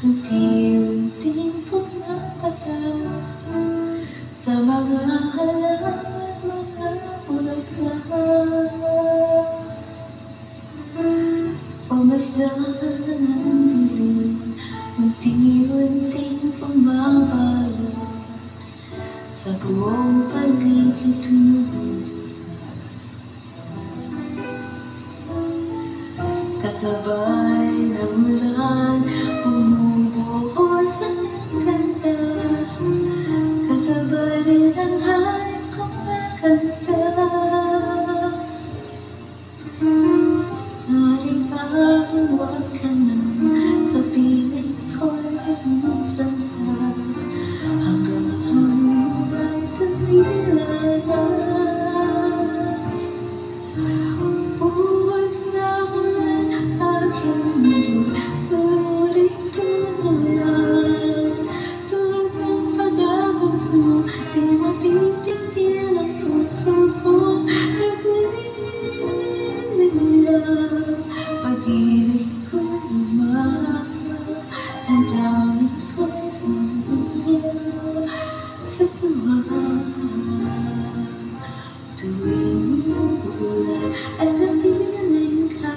unti-unting pumapatak sa mga halaman at mga bulaklak. Pumasdan ang dilim, unti-unting pumabalot sa buong paligid mo. Kasabay ng ulan, bumubuhos ang ganda. Kasabay rin ang hayop kumakanta. Halika, huwag ka nang sabihin ko'y minsan ka, hanggang ang ay tumilala. Buwas na ulan, aking mundo, tuloy tumulan. Tulad ng pag-agos mo, di mapitigil ang puso ko. Pag-ibig ko'y umahal, ang daming ko'y umiiyak sa tuwa. Tuwing umuulan at napiling ka.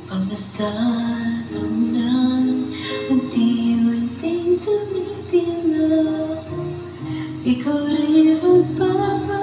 Pamasdan ang ulan, unti-unting tumitila. Ikaw rin magpapalala.